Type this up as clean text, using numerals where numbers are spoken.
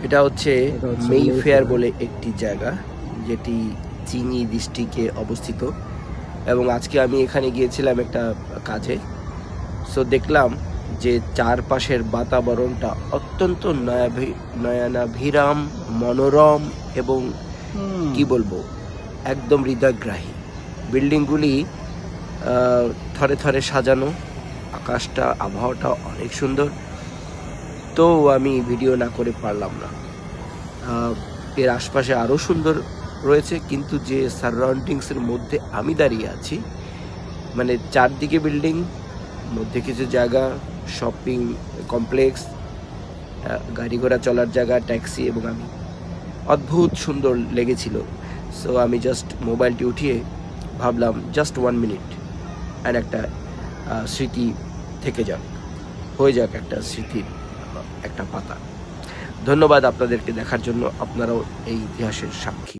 এটা হচ্ছে মেইফেয়ার বলে একটি জায়গা, যেটি চিনি ডিস্ট্রিক্টে অবস্থিত। এবং আজকে আমি এখানে গিয়েছিলাম একটা কাজে। সো দেখলাম যে চারপাশের বাতাবরণটা অত্যন্ত নয়নাভিরাম, মনোরম এবং কি বলবো, একদম হৃদয়গ্রাহী। বিল্ডিংগুলি থরে থরে সাজানো, আকাশটা, আবহাওয়াটা অনেক সুন্দর। তো আমি ভিডিও না করে পারলাম না। এর আশপাশে আরও সুন্দর রয়েছে, কিন্তু যে সারাউন্ডিংসের মধ্যে আমি দাঁড়িয়ে আছি, মানে চারদিকে বিল্ডিং, মধ্যে কিছু জায়গা, শপিং কমপ্লেক্স, গাড়ি ঘোড়া চলার জায়গা, ট্যাক্সি, এবং আমি অদ্ভুত সুন্দর লেগেছিল। সো আমি জাস্ট মোবাইলটি উঠিয়ে ভাবলাম জাস্ট 1 মিনিট আর একটা স্মৃতি থেকে যাক, হয়ে যাক একটা স্মৃতির একটা পাতা। ধন্যবাদ আপনাদেরকে দেখার জন্য। আপনারাও এই ইতিহাসের সাক্ষী।